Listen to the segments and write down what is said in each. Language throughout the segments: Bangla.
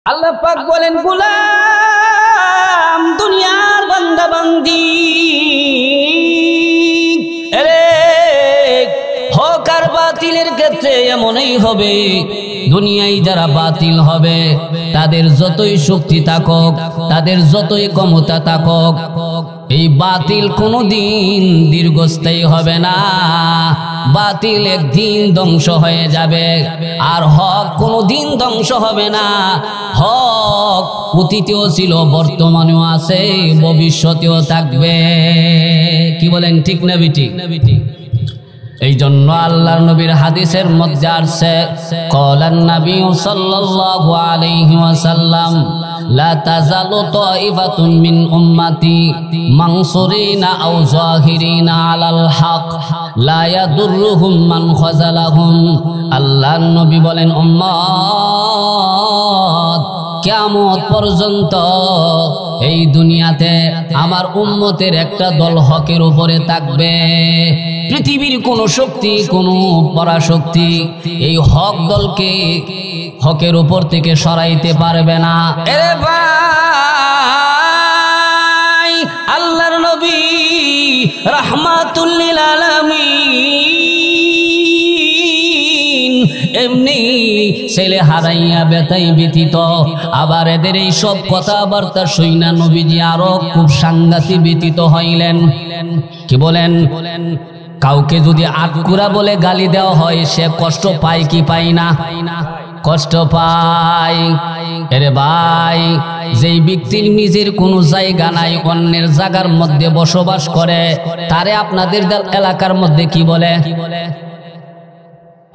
আল্লাহ পাক বলেন, গোলাম দুনিয়ার বান্দা বান্দি, হক আর বাতিলের ক্ষেত্রে এমনই হবে। দুনিয়ায় যারা বাতিল হবে তাদের যতই শক্তি থাকুক, তাদের যতই ক্ষমতা থাকুক, এই বাতিল কোনোদিন দীর্ঘস্থায়ী হবে না। বাতিল একদিন ধ্বংস হয়ে যাবে, আর হক কোনোদিন ধ্বংস হবে না। হক অতীতেও ছিল, বর্তমানেও আছে, ভবিষ্যতেও থাকবে। কি বলেন, ঠিক না বেঠিক? এই জন্য আল্লাহর নবীর হাদিসের মধ্যে আসছে, ক্বালান নবী সাল্লাল্লাহু আলাইহি ওয়াসাল্লাম, লা তাযালু তাইফাতুন মিন উম্মতি মানসুরিনা আও যাহিরিনা আলাল হক লা ইয়াদুররুহুম মান খাযালাহুম। আল্লাহর নবী বলেন, উম্মত কিয়ামত পর্যন্ত এই দুনিয়াতে আমার উম্মতের একটা দল হকের উপরে থাকবে। পৃথিবীর কোন শক্তি, কোন পরাশক্তি এই হক দলকে হকের উপর থেকে সরাইতে পারবে না। এরে ভাই, আল্লাহর নবী রাহমাতুল লিল আলামিন এমনি ছেলে হারাইয়া বেতাই ব্যতীত, আবার এদের এই সব কথাবার্তা শুইনা নবীজি আরো খুব সাংঘাতিক ব্যতীত হইলেন। কি বলেন? কাউকে যদি আটকুরা বলে গালি দেওয়া হয়, সে কষ্ট পায় কি পায় না? কষ্ট পায়। এরে ভাই, যেই ব্যক্তির নিজের কোনো জায়গা নাই, অন্যের জায়গার মধ্যে বসবাস করে, তারে আপনাদের এলাকার মধ্যে কি বলে?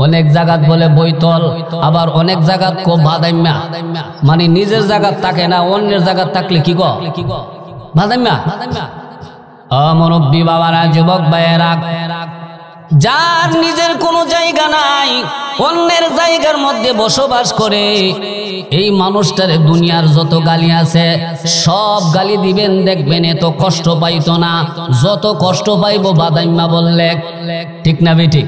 অনেক জায়গাত বলে বৈতল, আবার অনেক জায়গাত কো বাদাইম্যা, মানে নিজের জায়গাত থাকে না, অন্যের জায়গাত থাকলে কি গো? বাদাইম্যা। মুরব্বী বাবারা, যুবক ভাইয়েরা, যার নিজের কোনো জায়গা নাই, অন্যের জায়গার মধ্যে বসবাস করে, এই মানুষটারে দুনিয়ার যত গালি আছে সব গালি দিবেন, দেখবেন এত কষ্ট পাইতো না যত কষ্ট পাইবো বাদাইম্মা বললে। ঠিক না বেঠিক?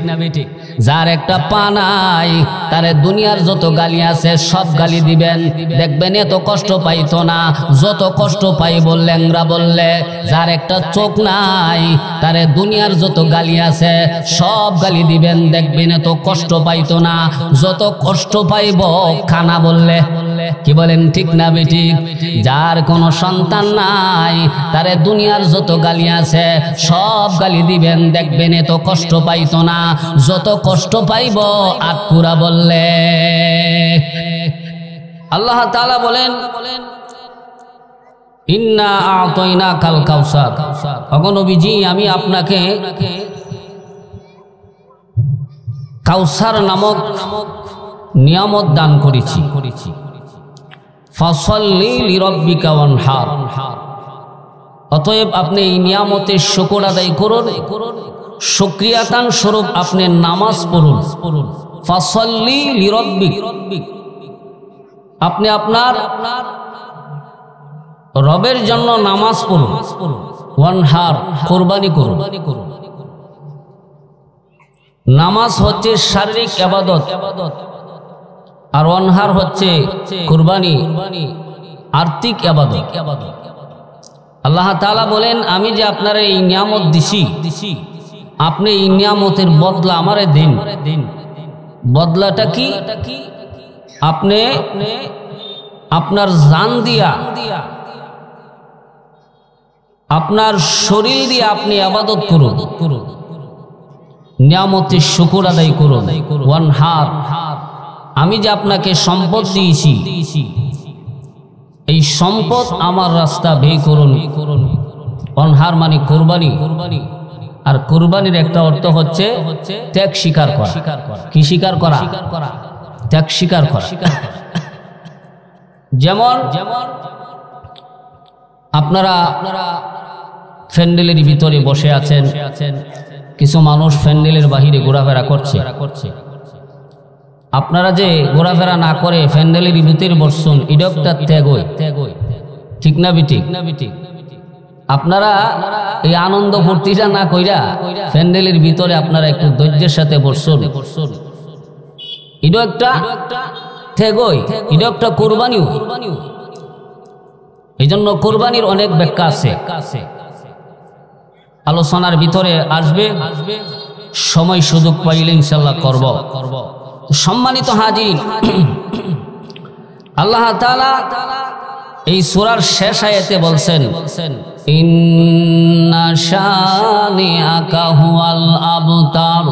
যার একটা পা নাই, তারে দুনিয়ার যত গালি আছে সব গালি দিবেন, দেখবেন এত কষ্ট পাইতো না যত কষ্ট পাইবো ল্যাংরা বললে। যার একটা চোখ নাই, তারে দুনিয়ার যত গালি আছে সব গালি দিবেন, দেখবেন এত কষ্ট পাইতো না যত কষ্ট পাইব খানা বললে। কি বলেন, ঠিক না বেঠিক? যার কোনো সন্তান নাই, তারে দুনিয়ার যত গালি আছে সব গালি দিবেন, দেখবেন এত কষ্ট পাইতো না যত কষ্ট পাইব আটকুরা বললে। আল্লাহ তাআলা বলেন, ইন্না আ'তাইনাকাল কাউসার। ওগো নবীজি, আমি আপনাকে কাউসার নামক নিয়ামত দান করেছি। ফাসাল্লি লিরাব্বিকা ওয়ানহার। অতএব আপনি এই নিয়ামতের শুকর আদায় করুন, শুকরিয়াতান স্বরূপ আপনি নামাজ পড়ুন। ফাসাল্লি লিরাব্বিক, আপনি আপনার রবের জন্য নামাজ পড়ুন। ওয়ানহার, কুরবানি করুন। নামাজ হচ্ছে শারীরিক ইবাদত, আর ওয়ানহার হচ্ছে কুরবানি, আর্থিক ইবাদত। আল্লাহ তাআলা বলেন, আমি যে আপনার এই নিয়ামত দিছি, আপনি এই নিয়ামতের বদলা আমারে দিন। বদলাটা কি? আপনি আপনার জান দিয়া, আপনার শরীর দিয়ে আপনি ইবাদত করুন, নিয়ামতের শুকর আদায় করুন। ওয়ানহার, আমি যে আপনাকে সম্পদ দিয়েছি, এই সম্পদ আমার রাস্তা ব্যয় করুন। ওয়ানহার মানে কুরবানি, আর কুরবানির একটা অর্থ হচ্ছে ত্যাগ স্বীকার করা। কি স্বীকার করা? ত্যাগ স্বীকার করা। যেমন আপনারা প্যান্ডেলের ভিতরে বসে আছেন, কিছু মানুষ প্যান্ডেলের বাহিরে ঘোরাফেরা করছে। আপনারা যে ঘোরাফেরা না করে প্যান্ডেলের ভিতরে বসছেন, এটা একটা ত্যাগ। ঠিক না বেঠিক? আপনারা এই আনন্দ ফুর্তিটা না কইরা প্যান্ডেলের ভিতরে আপনারা একটু ধৈর্যের সাথে বসছেন, এটা একটা থেগই এটা একটা কোরবানিও। এই জন্য কোরবানির অনেক ব্যাখ্যা আছে, আলোচনার ভিতরে আসবে, সময় সুযোগ পাইলে ইনশাআল্লাহ করব। সম্মানিত হাজির, আল্লাহ তাআলা এই সূরার শেষ আয়াতে বলছেন ইন্না শানিআকা হুয়াল আবতার।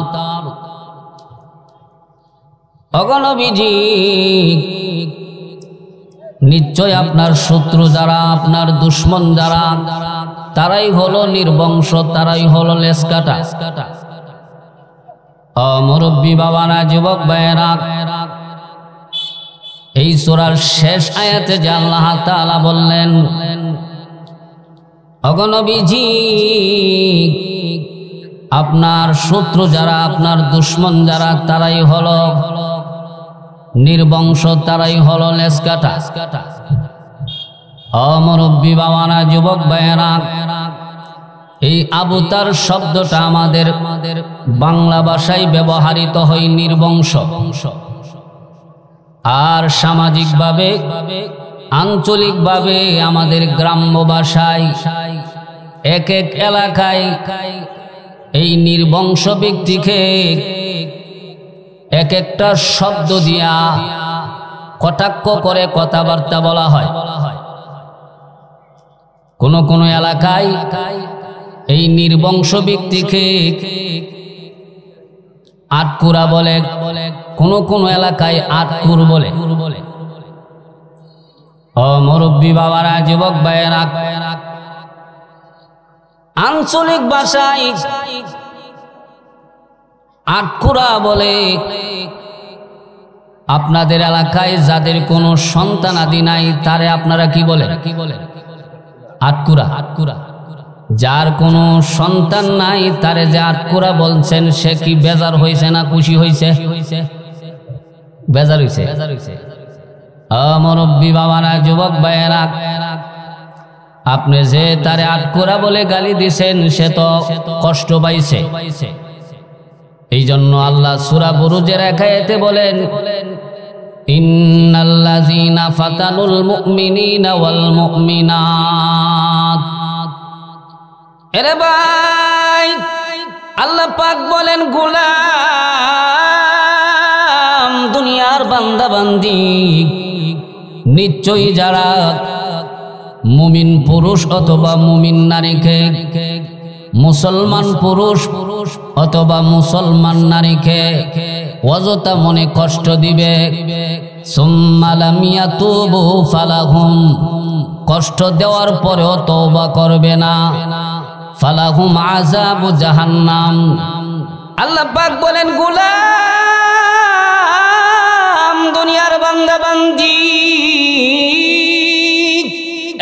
ওগো নবীজি, নিশ্চয় আপনার শত্রু যারা, আপনার দুশ্মন যারা, তারাই হলো নির্বংশ, তারাই হলো লেসকাটা। মুরব্বী বাবারা, যুবক ভাইয়েরা, এই সূরার শেষ আয়াতে যে আল্লাহ তাআলা বললেন ওগো নবীজি, আপনার শত্রু যারা, আপনার দুশ্মন যারা, তারাই হলো নির্বংশ, তারাই হলো লেসকাটা। মুরব্বী বাবারা, যুবক ভাইয়েরা, এই আবতার শব্দটা আমাদের বাংলা ভাষায় ব্যবহৃত হয় নির্বংশ, আর সামাজিকভাবে আঞ্চলিকভাবে আমাদের গ্রাম্য ভাষায় এক এক এলাকায় এই নির্বংশ ব্যক্তিকে এক একটা শব্দ দিয়া কটাক্ষ করে কথাবার্তা বলা হয়। কোন কোন এলাকায় এই নির্বংশ ব্যক্তিকে আটকুরা বলে, কোন কোন এলাকায় আটকুর বলে। মুরব্বী বাবারা, যুবক ভাইয়েরা, আঞ্চলিক ভাষায় আটকুরা বলে আপনাদের এলাকায় যাদের কোনো সন্তানাদি নাই তারে আপনারা কি বলেন? আটকুরা। যার কোনো সন্তান নাই তারে যে আটকুরা বলছেন, সে কি বেজার হয়েছে না খুশি হয়েছে? বেজার হয়েছে। মুরব্বী বাবারা, যুবক ভাইয়েরা, আপনি যে তারে আটকুরা বলে গালি দিছেন, সে তো কষ্ট পাইছে। এই জন্য আল্লাহ সূরা বুরুজের এক আয়াতে বলেন ইন্নাল্লাযীনা ফাতানুল মুমিনিনা ওয়াল মুমিনাত। এরে ভাই, আল্লাহ পাক বলেন গোলাম, দুনিয়ার বান্দা বান্দি, নিশ্চয়ই যারা মুমিন পুরুষ অথবা মুমিন নারীকে, মুসলমান পুরুষ অথবা মুসলমান নারীকে অযথা মনে কষ্ট দিবে, সুম্মা লাম ইয়াতুবু ফালাহুম, কষ্ট দেওয়ার পরেও তওবা করবে না, ফালাহুম আযাবু জাহান্নাম। আল্লাহ পাক বলেন গোলাম, দুনিয়ার বান্দা বান্দি,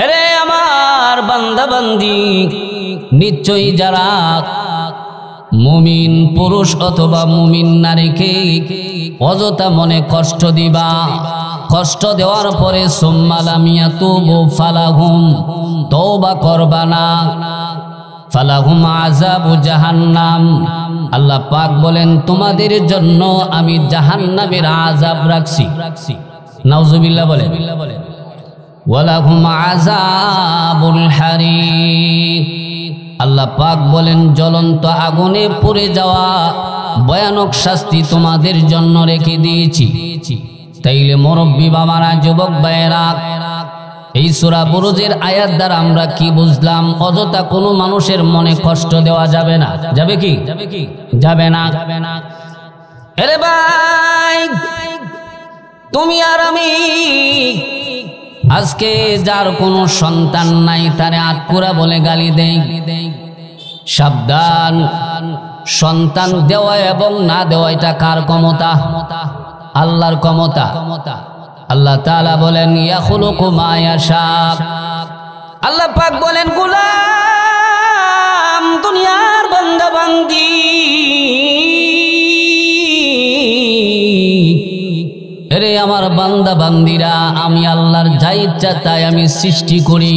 আরে আমার বান্দা বান্দি, নিশ্চয়ই যারা মুমিন পুরুষ অথবা মুমিন নারীকে অযথা মনে কষ্ট দিবা, কষ্ট দেওয়ার পরে সুম্মা লাম ইয়াতুবু ফালাহুম, তওবা করবা না, ফালাহুম আযাবু জাহান্নাম। আল্লাহ পাক বলেন তোমাদের জন্য আমি জাহান্নামের আযাব রাখছি। নাউজুবিল্লাহ বলেন। ওয়ালাহুম আযাবুল হারিক। আল্লাহ পাক বলেন জ্বলন্ত আগুনে পুড়ে যাওয়া ভয়ানক শাস্তি তোমাদের জন্য রেখে দিয়েছি। তাইলে মুরব্বী বাবারা, যুবক ভাইয়েরা, এই সূরা বুরুজের আয়াত দ্বারা আমরা কি বুঝলাম? অযথা কোনো মানুষের মনে কষ্ট দেওয়া যাবে না। যাবে কি? যাবে না। আরে ভাই, তুমি আর আমি আজকে যার কোনো সন্তান নাই তারে আটকুরা বলে গালি দেই। সাবধান, সন্তান দেওয়া এবং না দেওয়া এটা কার ক্ষমতা? আল্লাহর ক্ষমতা। আল্লাহ তাআলা বলেন ইয়াখলুকু মা ইয়াশা। আল্লাহ পাক বলেন গোলাম, দুনিয়ার বান্দা বান্দি, রে আমার বান্দা বান্দিরা, আমি আল্লাহর যা ইচ্ছা তাই আমি সৃষ্টি করি।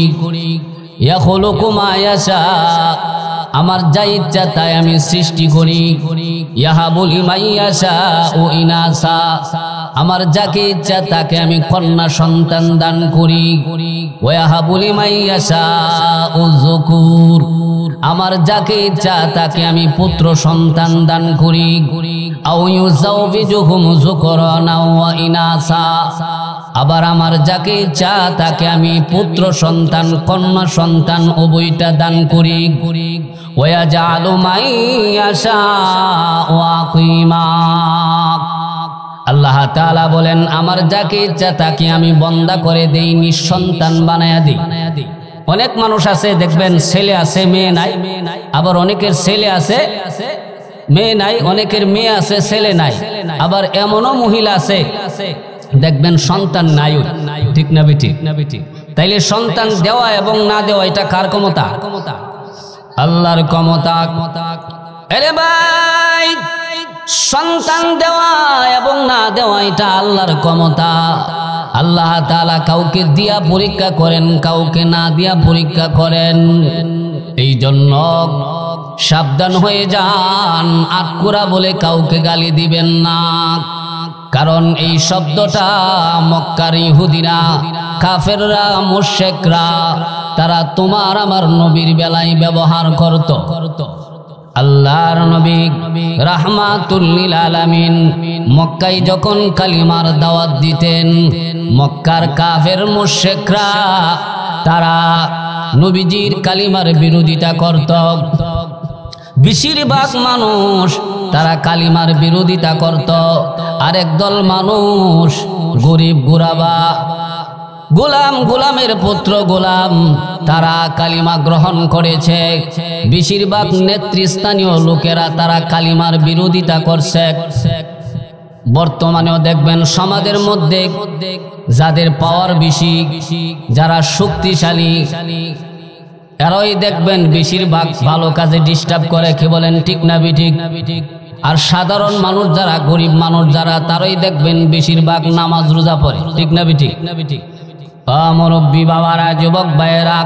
ইয়াখলুকু মা ইয়াশা, আমার যা ইচ্ছা তাই আমি সৃষ্টি করি। ইয়াহাবু লিমান ইয়াশাউ ইনাসা, আমার যাকে ইচ্ছা তাকে আমি কন্যা সন্তান দান করি। ওয়াহাবু লিমান ইয়াশাউ যুকুর, আমার যাকে ইচ্ছা তাকে আমি পুত্র সন্তান দান করি। আও ইউযাওবিজুহুম যুকরানা ওয়া ইনাসা, আবার আমার যাকে ইচ্ছা তাকে আমি পুত্র সন্তান কন্যা সন্তান উভয়টা দান করি। ওয়াজালু মান ইয়াশাউ আকিমা, আল্লাহ তাআলা বলেন আমার যাকে ইচ্ছা তাকে আমি বন্দা করে দেই, নিঃসন্তান বানায়া দিই। অনেক মানুষ আছে দেখবেন ছেলে আছে মেয়ে নাই, আবার অনেকের ছেলে আছে মেয়ে নাই, অনেকের মেয়ে আছে ছেলে নাই, আবার এমনও মহিলা আছে দেখবেন সন্তান নাই। ঠিক না বেঠিক? তাইলে সন্তান দেওয়া এবং না দেওয়া এটা কার ক্ষমতা? আল্লাহর ক্ষমতা। আরে ভাই, সন্তান দেওয়া এবং না দেওয়া এটা আল্লাহর ক্ষমতা। আল্লাহ তাআলা কাউকে দিয়া পরীক্ষা করেন, কাউকে না দিয়া পরীক্ষা করেন। এই জন্য সাবধান হয়ে যান, আকুরা বলে কাউকে গালি দিবেন না। কারণ এই শব্দটা মক্কার ইহুদিরা, কাফেররা, মুশরিকরা তারা তোমার আমার নবীর বেলায় ব্যবহার করত। আল্লাহর নবী রাহমাতুল লিল আলামিন মক্কায় যখন কালিমার দাওয়াত দিতেন, মক্কার কাফের মুশরিকরা তারা নবীজির কালিমার বিরোধিতা করত। বেশিরভাগ মানুষ তারা কালিমার বিরোধিতা করত। আরেক দল মানুষ গরিব গুরাবা, গোলাম, গোলামের পুত্র গোলাম, তারা কালিমা গ্রহণ করেছে। বেশিরভাগ নেতৃস্থানীয় লোকেরা তারা কালিমার বিরোধিতা করছে। বর্তমানেও দেখবেন সমাজের মধ্যে যাদের পাওয়ার বেশি, যারা শক্তিশালী, এরাই দেখবেন বেশিরভাগ ভালো কাজে ডিস্টার্ব করে। কি বলেন ঠিক না বেঠিক? আর সাধারণ মানুষ যারা, গরিব মানুষ যারা, তারাই দেখবেন বেশিরভাগ নামাজ রোজা পড়ে। ঠিক না বেঠিক? মুরব্বী বাবারা, যুবক ভাইয়েরা,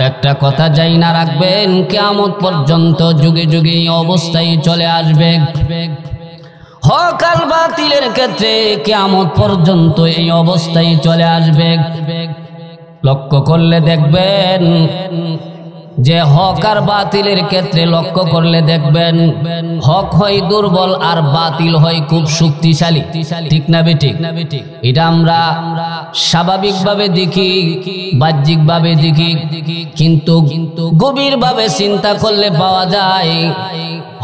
একটা কথা যাই না রাখবেন, কিয়ামত পর্যন্ত যুগে যুগে এই অবস্থায় চলে আসবে। হক আর বাতিলের ক্ষেত্রে কিয়ামত পর্যন্ত এই অবস্থায় চলে আসবে। লক্ষ্য করলে দেখবেন যে হক আর বাতিলের ক্ষেত্রে লক্ষ্য করলে দেখবেন হক হয় দুর্বল আর বাতিল হয় খুব শক্তিশালী। ঠিক না বেঠিক? এটা আমরা স্বাভাবিকভাবে দেখি, বাহ্যিকভাবে দেখি, কিন্তু গভীরভাবে চিন্তা করলে পাওয়া যায়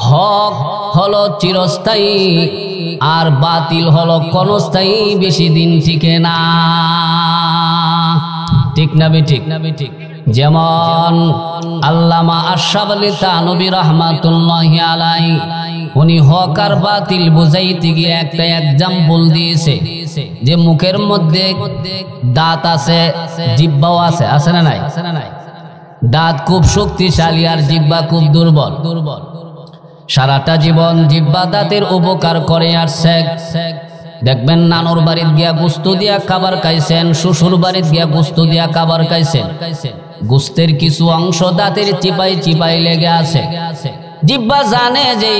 হক হলো চিরস্থায়ী আর বাতিল হলো ক্ষণস্থায়ী, বেশি দিন টিকে না। ঠিক না বেঠিক? যেমন আল্লামা আশরাফ আলী থানভী রাহমাতুল্লাহি আলাইহি উনি হক আর বাতিল বুঝাইতে গিয়ে একটা এক্সাম্পল দিয়েছে যে মুখের মধ্যে দাঁত আছে, জিহ্বাও আছে, আছে না নাই? দাঁত খুব শক্তিশালী আর জিহ্বা খুব দুর্বল। সারাটা জীবন জিহ্বা দাঁতের উপকার করে আসছে। দেখবেন নানুর বাড়ির গিয়া গোস্ত দিয়া খাবার খাইছেন, শ্বশুর বাড়ির গিয়া গোস্ত দিয়া খাবার খাইছেন, গোস্তের কিছু অংশ দাঁতের চিপাই চিপাই লেগে আছে। জিহ্বা জানে যে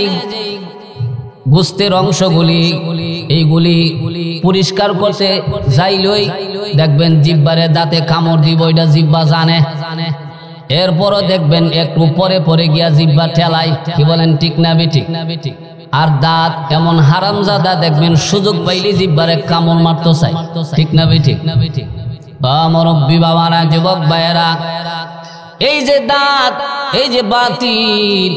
গোস্তের অংশগুলি এইগুলি পরিষ্কার করতে যাইলই দেখবেন জিহ্বারে দাঁতে কামড় দিব, এটা জিহ্বা জানে। এরপরও দেখবেন একটু পরে পরে গিয়া জিহ্বা ঠেলাই। কি বলেন ঠিক না বেঠিক? আর দাঁত এমন হারামজাদা দেখবেন সুযোগ পাইলে জিহ্বারে কামড় মারতে চাই। ঠিক না বেঠিক? মুরব্বী বাবারা, যুবক ভাইয়েরা, এই যে দাঁত, এই যে বাতিল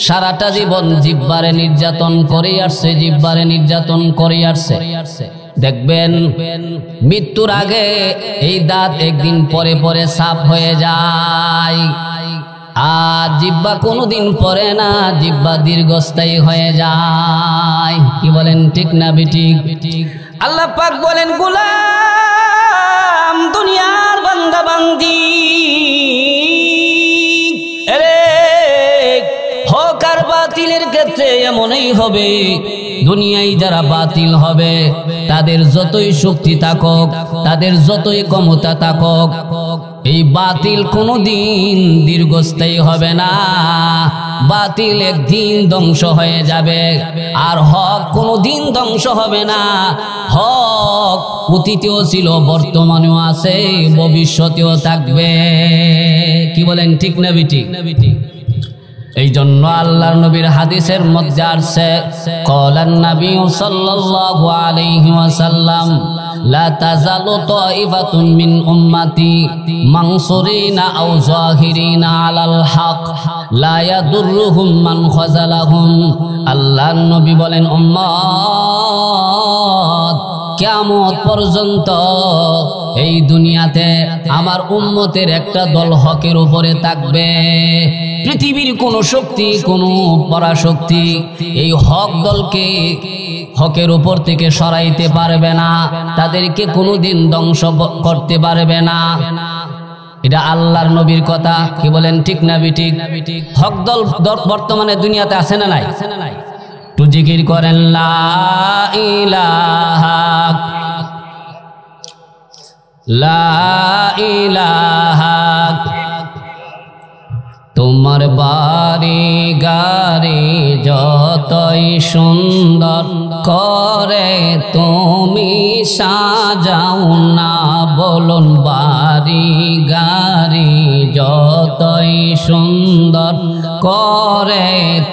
সারাটা জীবন জিহ্বারে নির্যাতন করে আসছে, জিহ্বারে নির্যাতন করে আসছে। দেখবেন মৃত্যুর আগে এই দাঁত একদিন পরে পরে সাফ হয়ে যায়, আর জিহ্বা কোনোদিন পরে না, জিহ্বা দীর্ঘস্থায়ী হয়ে যায়। কি বলেন ঠিক না বেঠিক? আল্লাহ পাক বলেন, গোলাম, দুনিয়ার বান্দা বান্দি, হক আর বাতিলের ক্ষেত্রে এমনই হবে। দুনিয়ায় যারা বাতিল হবে তাদের যতই শক্তি থাকুক, তাদের যতই ক্ষমতা থাকুক, এই বাতিল কোনোদিন দীর্ঘস্থায়ী হবে না, বাতিল একদিন ধ্বংস হয়ে যাবে, আর হক কোনোদিন ধ্বংস হবে না। হক অতীতেও ছিল, বর্তমানেও আছে, ভবিষ্যতেও থাকবে। কি বলেন, ঠিক না বেঠিক? এই জন্য আল্লাহর নবীর হাদিসের মধ্যে আসছে, ক্বালান নবী সাল্লাল্লাহু আলাইহি ওয়াসাল্লাম, লা তাযালু তাইফাতুন মিন উম্মতি মানসুরিনা আও যাহিরিনা আলাল হক লা ইয়াদুররুহুম মান খাযালাহুম। আল্লাহর নবী বলেন, উম্মত কিয়ামত পর্যন্ত এই দুনিয়াতে আমার উম্মতের একটা দল হকের উপরে থাকবে। পৃথিবীর কোন শক্তি, কোন পরাশক্তি এই হক দলকে হকের উপর থেকে সরাইতে পারবে না, তাদেরকে কোনোদিন ধ্বংস করতে পারবে না। এটা আল্লাহর নবীর কথা। কি বলেন, ঠিক না বেঠিক? হক দল বর্তমানে দুনিয়াতে আছে না নাই? একটু জিকির করেন, লা ইলাহা লা ইলাহা। তোমার বাড়ি গাড়ি যতই সুন্দর করে তুমি সাজাও না, বলুন বাড়ি গাড়ি যতই সুন্দর করে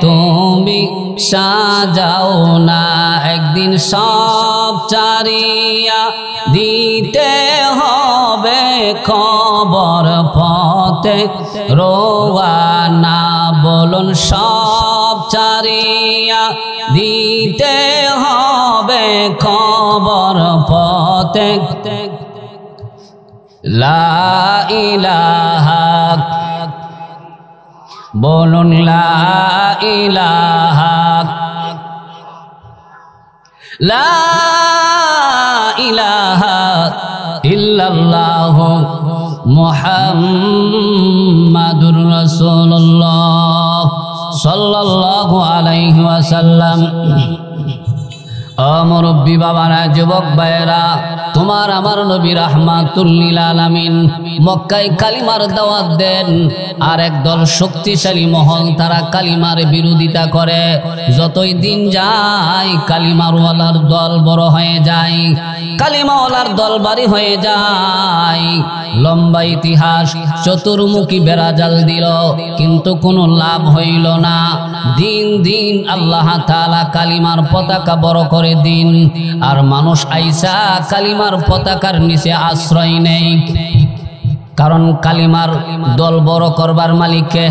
তুমি সাজাও না, একদিন সব চারিয়া দিতে হবে খবর, পথে রোয়ানা, বলুন সব চারিয়া দিতে হবে খবর, পথে লা ইলাহা, বলুন লা ইলাহা লা ইলাহা ইল্লাল্লাহু মুহাম্মাদুর রাসূলুল্লাহ সাল্লাল্লাহু আলাইহি ওয়াসাল্লাম। মুরব্বী বাবারা, যুবক ভাইয়েরা, তোমার আমার নবী রাহমাতুল লিল আলামিন মক্কায় কালিমার দাওয়াত দেন, আর একদল শক্তিশালী মহল তারা কালিমার বিরোধিতা করে। যতই দিন যায় কালিমারওয়ালার দল বড় হয়ে যায়, কালিমাওয়ালার দল বাড়ি হয়ে যায়। লম্বা ইতিহাস, চতুর্মুখী বেড়াজাল দিল, কিন্তু কোনো লাভ হইল না। দিন দিন আল্লাহ তাআলা কালিমার পতাকা বড় করে দিন, আর মানুষ আইসা কালিমার পতাকার নিচে আশ্রয় নেই। কারণ কালিমার দল বড় করবার মালিককে।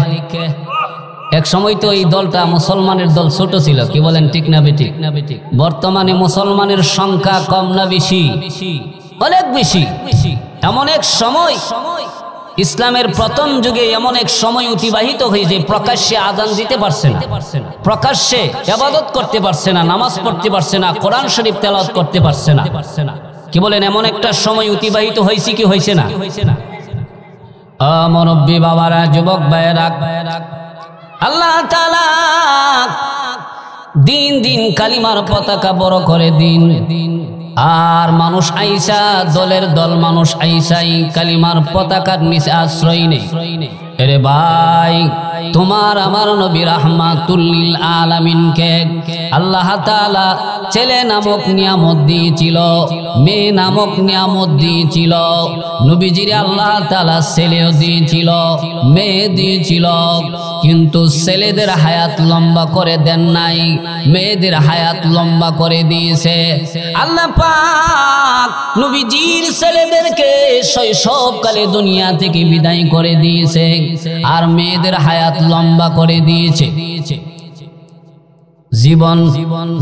এক সময় তো এই দলটা মুসলমানের দল ছোট ছিল। কি বলেন, ঠিক না বেঠিক? বর্তমানে মুসলমানের সংখ্যা কম না বেশি? অনেক বেশি। এমন এক সময় ইসলামের প্রথম যুগে এমন এক সময় অতিবাহিত হয়েছে, প্রকাশ্যে আযান দিতে পারছে না, প্রকাশ্যে ইবাদত করতে পারছে না, নামাজ পড়তে পারছে না, কোরআন শরীফ তেলাওয়াত করতে পারছে না। কি বলেন, এমন একটা সময় অতিবাহিত হয়েছে কি হয়েছে না? মুরব্বী বাবারা, যুবক ভাইয়েরা, আল্লাহ তাআলা দিন দিন কালিমার পতাকা বড় করে দিন, আর মানুষ আইসা দলের দল মানুষ আইসাই কালিমার পতাকার নিচে আশ্রয় নেই। এরে ভাই, তোমার আমার নবী রাহমাতুল লিল আলামিনকে আল্লাহ তাআলা ছেলে নামক নিয়ামত দিয়েছিল, মেয়ে নামক নিয়ামত দিয়েছিল। নবীজির আল্লাহ তাআলা ছেলেও দিয়েছিল, মেয়ে দিয়েছিল, কিন্তু ছেলেদের হায়াত লম্বা করে দেন নাই, মেয়েদের হায়াত লম্বা করে দিয়েছে। আল্লাহ পাক নবীজির ছেলেদেরকে শৈশবকালে দুনিয়া থেকে বিদায় করে দিয়েছে, আর মেয়েদের হায়াত লম্বা করে দিয়েছে।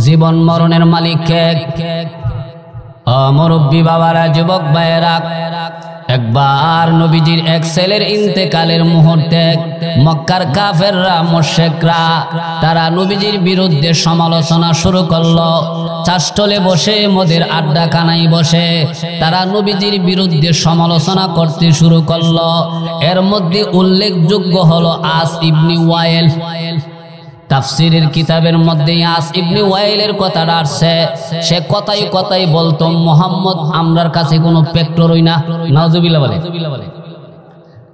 জীবন মরণের মালিক কে? মুরব্বী বাবারা, যুবক ভাইয়েরা, একবার নবীজির এক ছেলের ইন্তেকালের মুহূর্তে মক্কার কাফেররা, মুশরিকরা, তারা নবীজির বিরুদ্ধে সমালোচনা শুরু করলো। চাষটলে বসে, মদের আড্ডাখানায় বসে তারা নবীজির বিরুদ্ধে সমালোচনা করতে শুরু করলো। এর মধ্যে উল্লেখযোগ্য হলো আস ইবনে ওয়াইল। তাফসীরের কিতাবের মধ্যে আস ইবনে ওয়াইলের কথাটা আসছে। সে কথাই কথাই বলতো, মুহাম্মদ আমরার কাছে কোনো পেট্রোলই না। নাউজুবিল্লাহ বলে।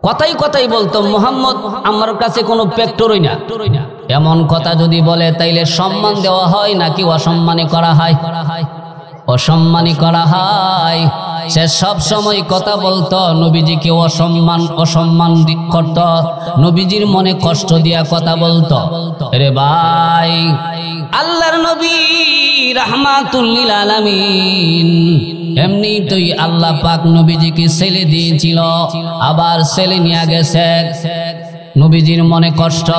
কথাই কথাই বলতো মুহাম্মদ আমার কাছে কোনো পেক্টরই না। এমন কথা যদি বলে তাইলে সম্মান দেওয়া হয় নাকি অসম্মানী করা হয়? অসম্মানী করা হয়। সে সব সময় কথা বলতো, নবীজিকে অসম্মান করত, নবীজির মনে কষ্ট দিয়া কথা বলতো। রে ভাই, আল্লাহর নবী রাহমাতুল লিল আলামিন, এমনি তুই আল্লাহ পাক নবীজিকে ছেলে দিয়েছিল, আবার ছেলে নিয়ে গেছে। নবীজির মনে কষ্ট।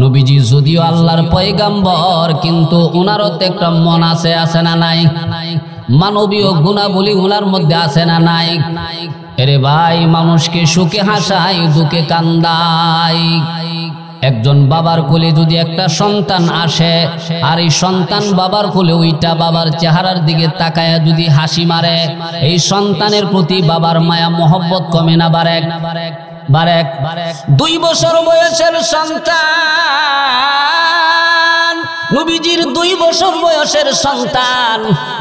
নবীজি যদিও আল্লাহর পয়গাম্বর, কিন্তু উনারও তো একটা মন আছে না নাই? মানবীয় গুণাবলী উনার মধ্যে আছে না নাই? এরে ভাই, মানুষকে সুখে হাসায়, দুঃখে কান্দায়। একজন বাবার কোলে যদি একটা সন্তান আসে, আর এই সন্তান বাবার কোলে ওইটা বাবার চেহারার দিকে তাকায়া যদি হাসি মারে, এই সন্তানের প্রতি বাবার মায়া মহব্বত কমে না বাড়ে? 2 বছর বয়সের সন্তান, নবীজির 2 বছর বয়সের সন্তান,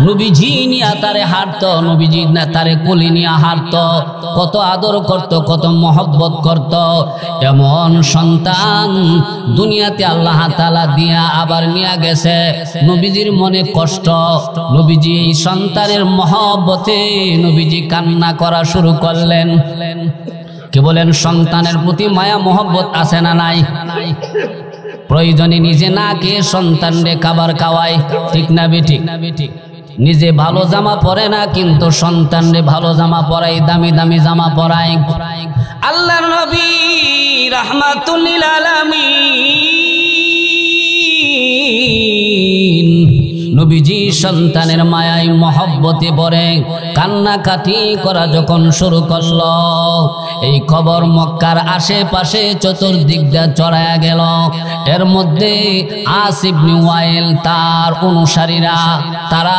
নবীজি নিয়া তারে হাঁটতো, নবীজি না তারে কোলে নিয়া হাঁটতো, কত আদর করত, কত মহব্বত করত। এমন সন্তান দুনিয়াতে আল্লাহ তাআলা দিয়া আবার নিয়া গেছে। নবীজির মনে কষ্ট। নবীজি এই সন্তানের মহব্বতে নবীজি কান্না করা শুরু করলেন। কে বলেন, সন্তানের প্রতি মায়া মহব্বত আছে না নাই? প্রয়োজনে নিজে না খেয়ে সন্তানরে খাবার খাওয়ায়, ঠিক না বেঠিক? নিজে ভালো জামা পরে না, কিন্তু সন্তানরে ভালো জামা পরাই, দামি দামি জামা পরাই। আল্লাহর নবী রাহমাতুল লিল আলামিন, নবীজি সন্তানের মায়ায় মহব্বতে পড়ে কান্নাকাটি করা যখন শুরু করল, এই খবর মক্কার আশেপাশে চতুর্দিক দিয়ে ছড়ায়া গেল। এর মধ্যে আস ইবনে ওয়াইল তার অনুসারীরা তারা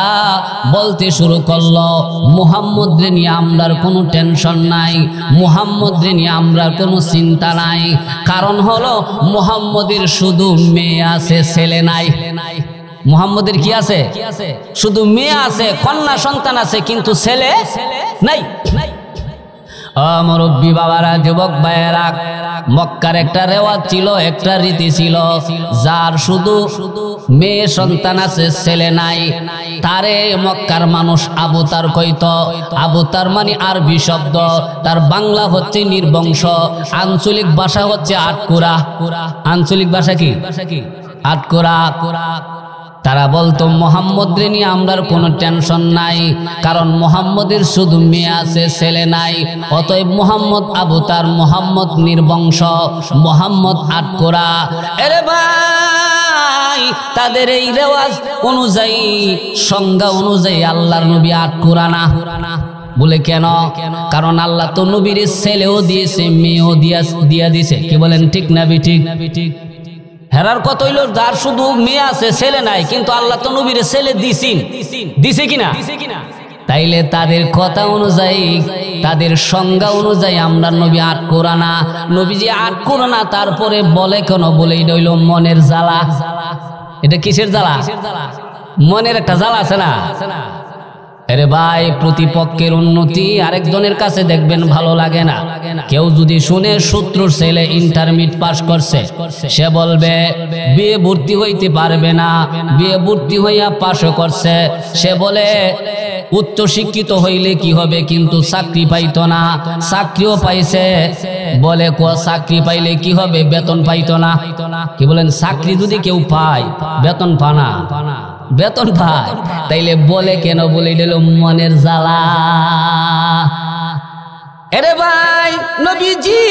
বলতে শুরু করলো, মুহাম্মদ রে নিয়ে আমরার কোনো টেনশন নাই, মুহাম্মদ রে নিয়ে আমরার কোনো চিন্তা নাই। কারণ হলো মুহাম্মদের শুধু মেয়ে আছে, ছেলে নাই। মুহাম্মদের কি আছে? শুধু মেয়ে আছে, কন্যা সন্তান আছে, কিন্তু ছেলে নাই। মুরব্বী বাবারা, যুবক ভাইয়েরা, মক্কার একটা রেওয়াজ ছিল, একটা রীতি ছিল, যার শুধু মেয়ে সন্তান আছে, ছেলে নাই, তারে মক্কার মানুষ আবতার কইত। আবতার মানে আরবি শব্দ, তার বাংলা হচ্ছে নির্বংশ, আঞ্চলিক ভাষা হচ্ছে আটকুরা। আঞ্চলিক ভাষা কি? আটকুরা। তারা বলতো মুহাম্মদ রে নিয়ে আমরার কোনো টেনশন নাই, কারণ মুহাম্মদের শুধু মেয়ে আছে, ছেলে নাই। অতএব মুহাম্মদ আবতার, মুহাম্মদ নির্বংশ, মুহাম্মদ আটকোরা। আরে ভাই, তাদের এই রেওয়াজ অনুযায়ী, সংজ্ঞা অনুযায়ী আল্লাহর নবী আটকোরা না। বলে কেন? কারণ আল্লাহ তো নবীর ছেলেও দিয়েছে, মেয়েও দিয়া দিয়েছে। কি বলেন, ঠিক না বেঠিক? হেরার কত হইল, যার শুধু মেয়ে আছে, ছেলে নাই, কিন্তু আল্লাহ তো নবীর ছেলে দিছে কিনা? তাইলে তাদের কথা অনুযায়ী, তাদের সংজ্ঞা অনুযায়ী আমরা নবী আটকোরা না। নবীজি আটকোরা না, তারপরে বলে কেন? বলেই রইল মনের জ্বালা। এটা কিসের জ্বালা? মনের একটা জ্বালা আছে না? আরে ভাই, প্রতিপক্ষের উন্নতি আরেকজনের কাছে দেখবেন ভালো লাগে না। কেউ যদি শুনে শত্রুর ছেলে ইন্টারমিডিয়েট পাস করছে, সে বলবে বিয়ে ভর্তি হইতে পারবে না, বিয়ে ভর্তি হইয়া পাশও করছে। সে বলে উচ্চ শিক্ষিত হইলে কি হবে, কিন্তু চাকরি পাইতো না, চাকরিও পাইছে। বলে চাকরি পাইলে কি হবে, বেতন পাইতো না। কি বলেন, চাকরি যদি কেউ পায়, বেতন পানা, বেতন পায়, তাইলে বলে কেন? বলে দিল মনের জ্বালা। আরে ভাই, নবীজি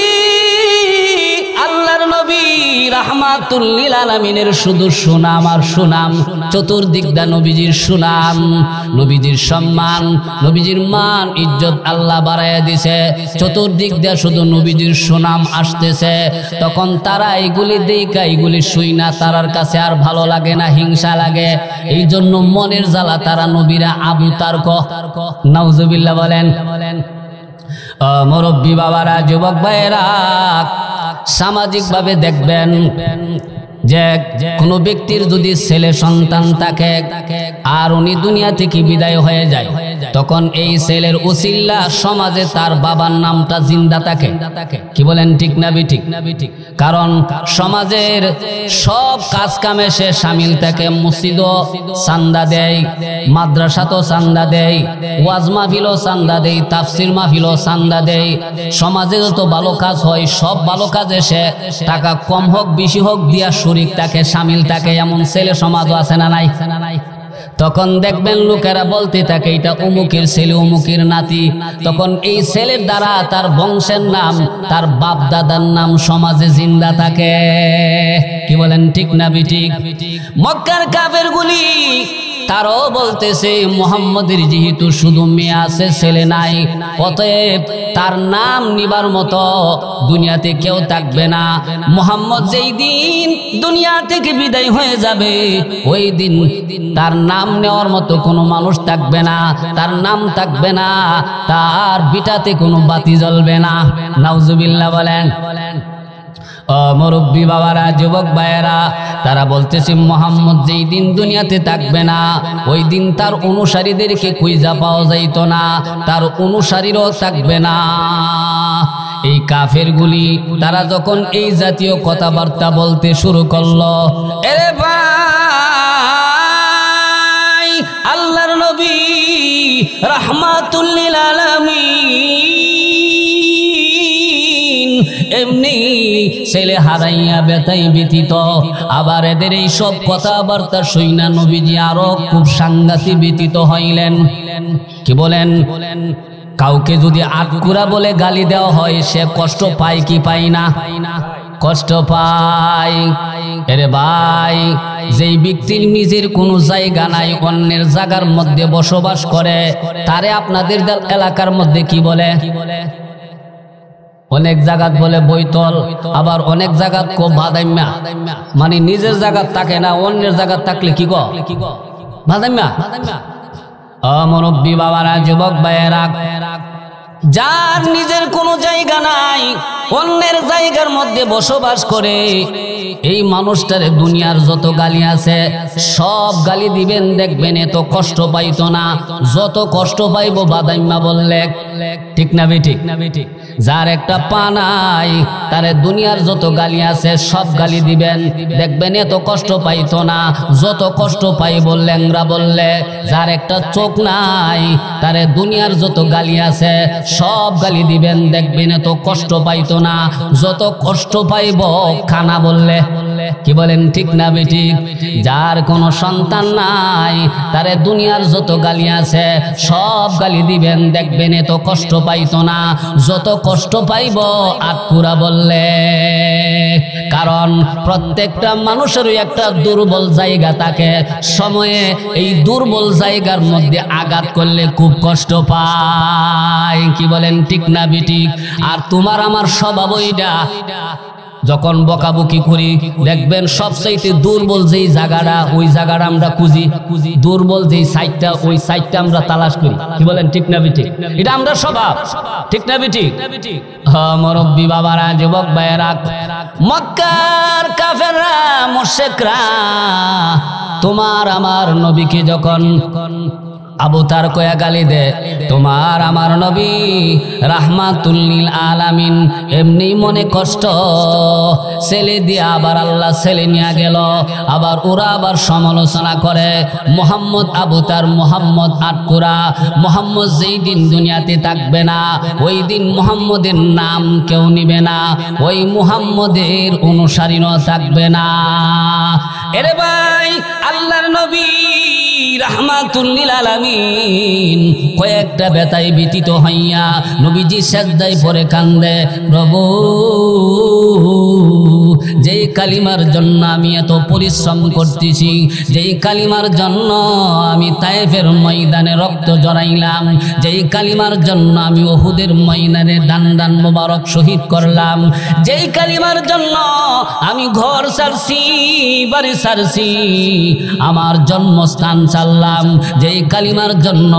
আল্লাহর নবী রাহমাতুল লিল আলামিনের শুধু সুনাম আর সুনাম, চতুর্দিক দা নবীজির সুনাম, নবীজির সম্মান, নবীজির মান ইজ্জত আল্লাহ বাড়াইয়া দিছে। চতুর্দিক দিয়ে শুধু নবীজির সুনাম আসতেছে। তখন তারা এইগুলি দেখা, এইগুলি শুই না, তারার কাছে আর ভালো লাগে না, হিংসা লাগে। এই জন্য মনের জ্বালা তারা নবীরা আবু তারক, নাউজুবিল্লাহ বলেন। মুরব্বী বাবারা, যুবক ভাইয়েরা, সামাজিক ভাবে দেখবেন যে কোনো ব্যক্তির যদি ছেলে সন্তান থাকে আর উনি দুনিয়া থেকে বিদায় হয়ে যায়, তখন এই ছেলের উসিল্লা সমাজে তার বাবার নামটা জিন্দা থাকে। কি বলেন, ঠিক না বেঠিক? কারণ সমাজের সব কাজ কামে সে শামিল থাকে। মসজিদও চান্দা দেয়, মাদ্রাসাতেও চান্দা দেয়, ওয়াজ মাহফিলও চান্দা দেয়, তাফসির মাহফিলও চান্দা দেয়। সমাজে যত ভালো কাজ হয় সব ভালো কাজে সে টাকা কম হোক বেশি হোক দিয়া শরীক থাকে, শামিল থাকে। এমন ছেলে সমাজও আছে না নাই? তখন দেখবেন লোকেরা বলতে থাকে এটা অমুকের ছেলে, অমুকের নাতি। তখন এই ছেলের দ্বারা তার বংশের নাম, তার বাপ দাদার নাম সমাজে জিন্দা থাকে। কি বলেন, ঠিক না বেঠিক? মক্কার কাফেরগুলি তারও বলতেছে মুহাম্মদের যেহেতু শুধু মেয়ে আছে, ছেলে নাই, অতএব তার নাম নিবার মতো দুনিয়াতে কেউ থাকবে না। মুহাম্মদ যেই দিন দুনিয়া থেকে বিদায় হয়ে যাবে ওই দিন তার নাম নেওয়ার মতো কোনো মানুষ থাকবে না, তার নাম থাকবে না, তার বিটাতে কোনো বাতি জ্বলবে না। নাউজুবিল্লাহ বলেন। মুরব্বী বাবারা, যুবক ভাইয়েরা, তারা বলতেছে মুহাম্মদ যেই দিন দুনিয়াতে থাকবে না ওই দিন তার অনুসারীদেরকে খুঁজে পাওয়া যাইতো না, তার অনুসারীরও থাকবে না। এই কাফেরগুলি তারা যখন এই জাতীয় কথাবার্তা বলতে শুরু করলো, এরে ভাই, আল্লাহর নবী রাহমাতুল লিল আলামিন এমনি ছেলে হারাইয়া বেতাই ব্যতীত। আবার এদের এই সব কথাবার্তা শুইনা নবীজি আরো খুব সাংঘাতিক ব্যতীত হইলেন। কি বলেন, কাউকে যদি আটকুরা বলে গালি দেওয়া হয় সে কষ্ট পায় কি পায় না? কষ্ট পায়। এরে ভাই, যেই ব্যক্তির নিজের কোনো জায়গা নাই, অন্যের জায়গার মধ্যে বসবাস করে, তারে আপনাদের এলাকার মধ্যে কি বলে? অনেক জায়গাত বলে বৈতল, আবার অনেক জায়গাত কো বাদাইম্যা, মানে নিজের জায়গাত থাকে না, অন্যের জায়গাত থাকলে কি গো? বাদাইম্যা। মুরব্বী বাবারা, যুবক ভাইয়েরা, যার নিজের কোনো জায়গা নাই, অন্যের জায়গার মধ্যে বসবাস করে, এই মানুষটারে দুনিয়ার যত গালি আছে সব গালি দিবেন, দেখবেন এত কষ্ট পাইতো না যত কষ্ট পাইব বাদাইম্মা বললে। ঠিক না বেঠিক? যার একটা পা নাই তারে দুনিয়ার যত গালি আছে সব গালি দিবেন, দেখবেন এত কষ্ট পাইতো না যত কষ্ট পাইব ল্যাংরা বললে। যার একটা চোখ নাই তারে দুনিয়ার যত গালি আছে সব গালি দিবেন, দেখবেন এত কষ্ট পাইতো না যত কষ্ট পাইব খানা বললে। কি বলেন, ঠিক না বেঠিক? যার কোনো সন্তান নাই তারে দুনিয়ার যত গালি আছে সব গালি দিবেন, দেখবেন এত কষ্ট পাইতো না যত কষ্ট পাইব আটকুরা বললে। কারণ প্রত্যেকটা মানুষেরই একটা দুর্বল জায়গা থাকে, সময়ে এই দুর্বল জায়গার মধ্যে আঘাত করলে খুব কষ্ট পায়। কি বলেন, ঠিক না বেঠিক? আর তোমার আমার স্বভাব ওইটা, যখন বকাবকি করি দেখবেন সবচাইতে দুর্বল যেই জায়গাটা ওই জায়গাটা আমরা খুঁজি, দুর্বল যেই সাইডটা ওই সাইডটা আমরা তালাশ করি। কি বলেন, ঠিক না বেঠিক? এটা আমরা স্বভাব, ঠিক না বেঠিক? হ্যাঁ মুরব্বী বাবারা, যুবক ভাইয়েরা, মক্কার কাফেররা মুশরিকরা তোমার আমার নবীকে যখন আবু তার কয়া গালি দে, তোমার আমার নবী রাহমাতুল লিল আলামিন, এমনি মনে কষ্ট, ছেলে দিয়ে আবার আল্লাহ ছেলে নিয়ে গেল। আবার ওরা আবার সমালোচনা করে মুহাম্মদ আবু তার, মুহাম্মদ আটকুরা, মুহাম্মদ যেই দিন দুনিয়াতে থাকবে না ওই দিন মুহাম্মদের নাম কেউ নিবে না, ওই মুহাম্মদের অনুসারীও থাকবে না। এরে ভাই, আল্লাহর নবী রাহমাতুল লিল আলামিন কয়েকটা বেতায় ব্যতীত হইয়া নবীজি সিজদায় পড়ে কান্দে, প্রভু যেই কালিমার জন্য আমি এত পরিশ্রম করতেছি, যেই কালিমার জন্য আমি তায়েফের ময়দানে রক্ত জড়াইলাম, যেই কালিমার জন্য আমি উহুদের ময়দানে দান মোবারক শহীদ করলাম, যেই কালিমার জন্য আমি ঘর ছাড়ছি, বাড়ি ছাড়ছি, আমার জন্মস্থান ছাড়লাম, যেই কালিমার জন্য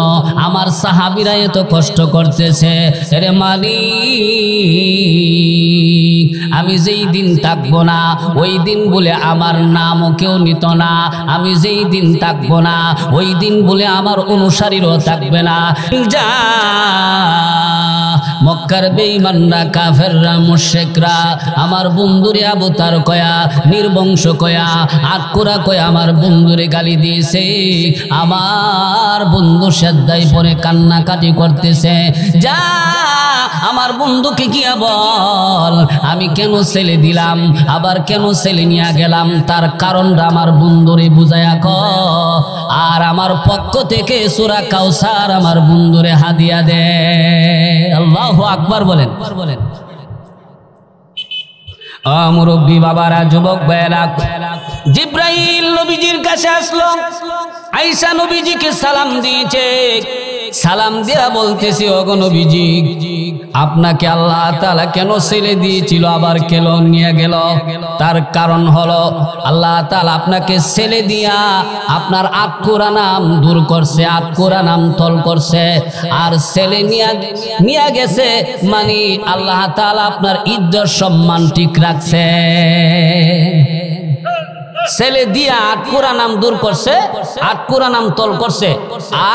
আমার সাহাবীরা এত কষ্ট করতেছে, এরে মালিক আমি যেই দিন থাকবো না ওই দিন বলে আমার নামও কেউ নিত না, আমি যেই দিন থাকবো না ওই দিন বলে আমার অনুসারীরও থাকবে না। যা মক্কার বেঈমানরা কাফেররা মুশরিকরা আমার বন্ধুরে আবু তার কয়া নির্বংশ কয়া আটকোরা কয়া আমার বন্ধুরে গালি দিয়েছে। আমার বন্ধু সেজদায় পড়ে কান্নাকাটি করতেছে। যা আমার বন্ধুকে গিয়া বল আমি কেন ছেলে দিলাম আবার কেন ছেলে নিয়ে গেলাম, তার কারণটা আমার বন্ধুরে বুঝায়া ক। আর আমার পক্ষ থেকে সূরা কাউসার আমার বন্ধুরে হাদিয়া দে। আল্লাহু আকবার বলেন। মুরব্বী বাবারা, যুবক ভাইয়েরা, জিব্রাইল নবীজির কাছে আসলো, আয়েশা নবীজিকে সালাম দিয়েছে। সালাম দিয়া বলতেছে, ওগো নবীজি আপনাকে আল্লাহ তাআলা কেন ছেলে দিয়েছিল আবার কেন নিয়ে গেল? তার কারণ হলো আল্লাহ তাআলা আপনাকে ছেলে দিয়া আপনার আটকোরা নাম দূর করছে, আটকোরা নাম তল করছে। আর ছেলে নিয়ে গেছে মানে আল্লাহ তাআলা আপনার ইজ্জত সম্মান ঠিক রাখছে। ছেলে দিয়া আটকোরা নাম দূর করছে, আটকোরা নাম তল করছে।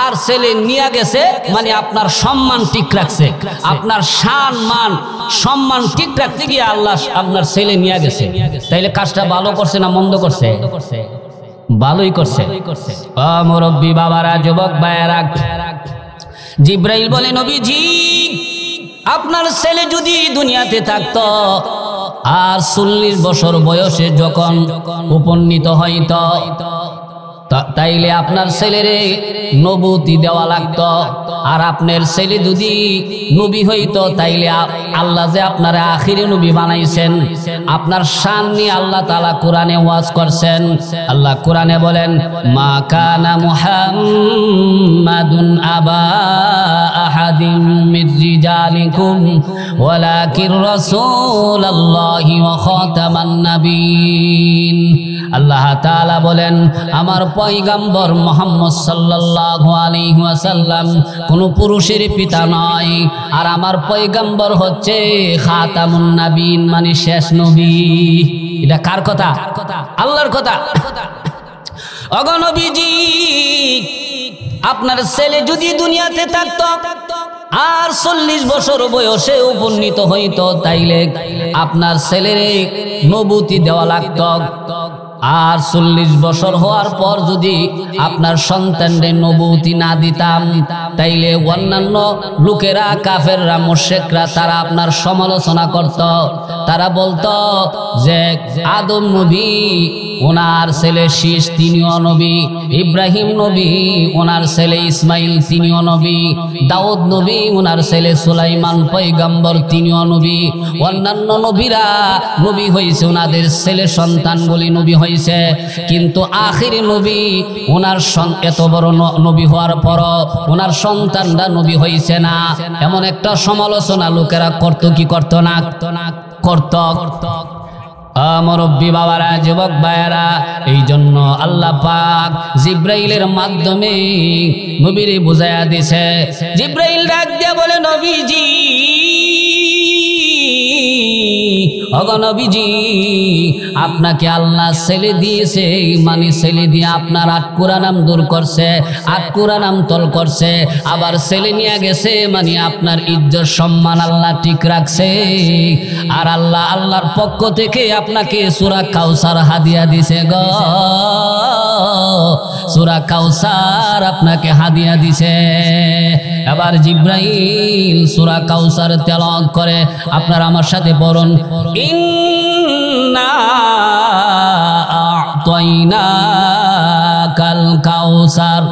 আর ছেলে নিয়ে গেছে মানে আপনার সম্মান ঠিক রাখছে, আপনার শান মান সম্মান ঠিক রাখতে গিয়ে আল্লাহ আপনার ছেলে নিয়ে গেছে। তাইলে কাজটা ভালো করছে না মন্দ করছে? ভালোই করছে। মুরব্বী বাবারা, যুবক ভাইয়েরা, জিব্রাইল বলে নবীজি আপনার ছেলে যদি দুনিয়াতে থাকতো আর 40 বছর বয়সে যখন উপনীত হইত তাইলে আপনার ছেলেরে নবুতি দেওয়া লাগতো। আর আপনার ছেলে যদি নবী হইতো তাইলে আল্লাহ যে আপনার আখিরি নবী বানাইছেন, আপনার শান নিয়ে আল্লাহ তাআলা কোরআনে ওয়াজ করছেন। আল্লাহ কোরআনে বলেন, মা কানা মুহাম্মাদুন আবা আহাদিম মির রিজালিকুম ওয়ালাকিন রাসূলুল্লাহি ওয়া খাতামান নাবিয়িন। আল্লাহ তাআলা বলেন আমার পয়গম্বর মুহাম্মদ সাল্লাল্লাহু আলাইহি ওয়াসাল্লাম কোন পুরুষের পিতা নয়, আর আমার পয়গম্বর হচ্ছে খাতামুন নাবিয়িন মানে শেষ নবী। এটা কার কথা? আল্লাহর কথা। ওগো নবীজি আপনার ছেলে যদি দুনিয়াতে থাকতো আর 40 বছর বয়সে উপনীত হইতো তাইলে আপনার ছেলেরে নবুতি দেওয়া লাগতো। আর 40 বছর হওয়ার পর যদি আপনার সন্তানদের নবুতি না দিতাম তাইলে অন্যান্য লোকেরা কাফেররা মুশরিকরা তারা আপনার সমালোচনা করত। তারা বলতো যে আদম নবী ওনার ছেলে শীষ তিনিও নবী, ইব্রাহিম নবী ওনার ছেলে ইসমাইল তিনিও নবী, দাউদ নবী ওনার ছেলে সুলাইমান পয়গম্বর তিনিও নবী। অন্যান্য নবীরা নবী হয়েছে, ওনাদের ছেলে সন্তানগুলি নবী হয়েছে, কিন্তু আখিরি নবী ওনার এত বড় নবী হওয়ার পর ওনার সন্তানরা নবী হয়েছে না, এমন একটা সমালোচনা লোকেরা করতো কি করতো না? করতো। মুরব্বী বাবারা, যুবক ভাইয়েরা, এই জন্য আল্লাহ পাক জিব্রাইলের মাধ্যমে নবীরে বুঝাইয়া দিছে। জিব্রাইল ডাক দিয়া বলে নবীজি ওগো নবীজি আপনাকে আল্লাহ ছেলে দিয়েছে মানে ছেলে দিয়ে আপনার আটকোরা নাম দূর করছে, আটকোরা নাম তল করছে। আবার ছেলে নিয়ে গেছে মানে আপনার ইজ্জত সম্মান আল্লাহ ঠিক রাখছে। আর আল্লাহর পক্ষ থেকে আপনাকে সূরা কাউসার হাদিয়া দিছে গো, সূরা কাউসার আপনাকে হাদিয়া দিছে। এবার জিব্রাইল সূরা কাউসার তেলাওয়াত করে, আপনারা আমার সাথে পড়ুন, ইন্না আ'তাইনাকাল কাউসার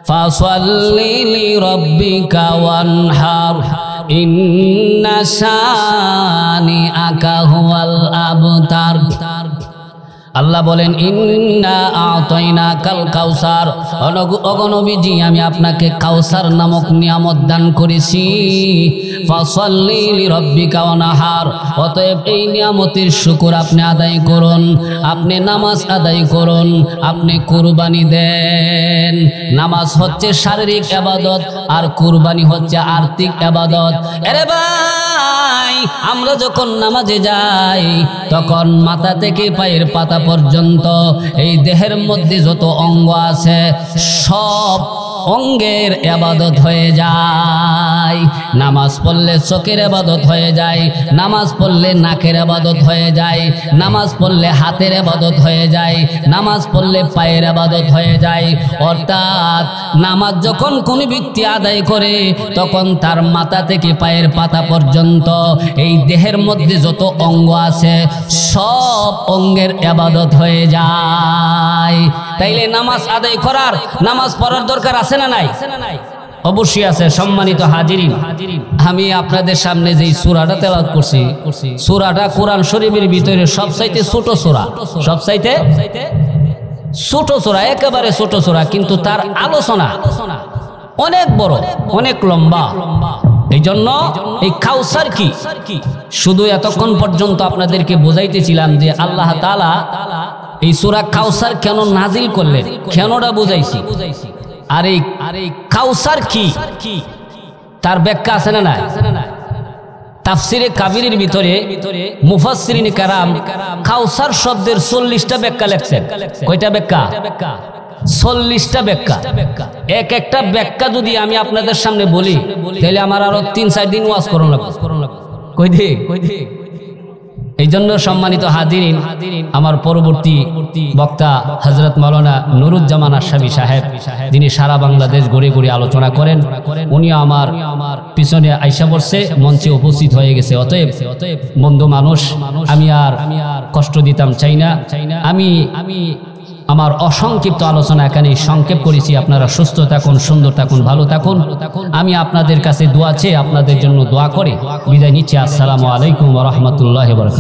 ফাসাল্লি লিরাব্বিকা ওয়ানহার ইন্না শানিআকা হুয়াল আবতার। আল্লাহ বলেন ইন্না আ'তাইনাকাল কাউসার, ওগো নবীজি আমি আপনাকে কাউসার নামক নিয়ামত দান করেছি। ফাসাল্লি লিরাব্বিকা ওয়ানহার, অতএব এই নিয়ামতের শুকর আপনি আদায় করুন, আপনি নামাজ আদায় করুন, আপনি কুরবানি দেন। নামাজ হচ্ছে শারীরিক ইবাদত আর কুরবানি হচ্ছে আর্থিক ইবাদত। আরে ভাই ভাই আমরা যখন নামাজে যাই তখন মাথা থেকে পায়ের পাতা পর্যন্ত এই দেহের মধ্যে যত অঙ্গ আছে সব অঙ্গের ইবাদত হয়ে যায়। নামাজ পড়লে চোখের ইবাদত হয়ে যায়, নামাজ পড়লে নাকের ইবাদত হয়ে যায়, নামাজ পড়লে হাতের ইবাদত হয়ে যায়, নামাজ পড়লে পায়ের ইবাদত হয়ে যায়। অর্থাৎ নামাজ যখন কোন ব্যক্তি আদায় করে তখন তার মাথা থেকে পায়ের পাতা পর্যন্ত এই দেহের মধ্যে যত অঙ্গ আছে সব অঙ্গের ইবাদত হয়ে যায়। তাইলে নামাজ আদায় করার, নামাজ পড়ার দরকার আছে না নাই? অবশ্যই আছে। সম্মানিত হাজিরিন, আমি আপনাদের সামনে যে সূরাটা তেলাওয়াত করছি, সূরাটা কোরআন শরীফের ভিতরে সবচাইতে ছোট সূরা, সবচাইতে ছোট সূরা, একেবারে ছোট সূরা, কিন্তু তার আলোচনা অনেক বড়, অনেক লম্বা। এই জন্য এই কাউসার কি শুধু এতক্ষণ পর্যন্ত আপনাদেরকে বোঝাইতেছিলাম যে আল্লাহ তাআলা এই সূরা কাউসার কেন নাজিল করলেন, কেনটা বুঝাইছি। আর এই কাউসার কি তার ব্যাখ্যা আছে না নাই? তাফসিরে কাবিরের ভিতরে মুফাসসিরিন কেরাম কাউসার শব্দের 40টা ব্যাখ্যা লিখছেন। কয়টা ব্যাখ্যা? 40টা ব্যাখ্যা। এক একটা ব্যাখ্যা যদি আমি আপনাদের সামনে বলি তাহলে আমার আরো 3-4 দিন ওয়াজ করুন লাগবে। কই দে। এই জন্য সম্মানিত হাজিরিন, আমার পরবর্তী বক্তা হযরত মাওলানা নুরুজ্জামান আশরাফী সাহেব, যিনি সারা বাংলাদেশ ঘুরে ঘুরে আলোচনা করেন, উনি আমার পিছনে আইসা পড়ছে, মঞ্চে উপস্থিত হয়ে গেছে। অতএব বন্ধু মানুষ, আমি আর কষ্ট দিতাম চাই না। আমি আমার অসংক্ষিপ্ত আলোচনা এখানে সংক্ষেপ করেছি। আপনারা সুস্থ থাকুন, সুন্দর থাকুন, ভালো থাকুন। আমি আপনাদের কাছে দোয়া চেয়ে আপনাদের জন্য দোয়া করে বিদায় নিচ্ছি। আসসালামু আলাইকুম ওয়া রাহমাতুল্লাহি ওয়া বারাকাতুহু।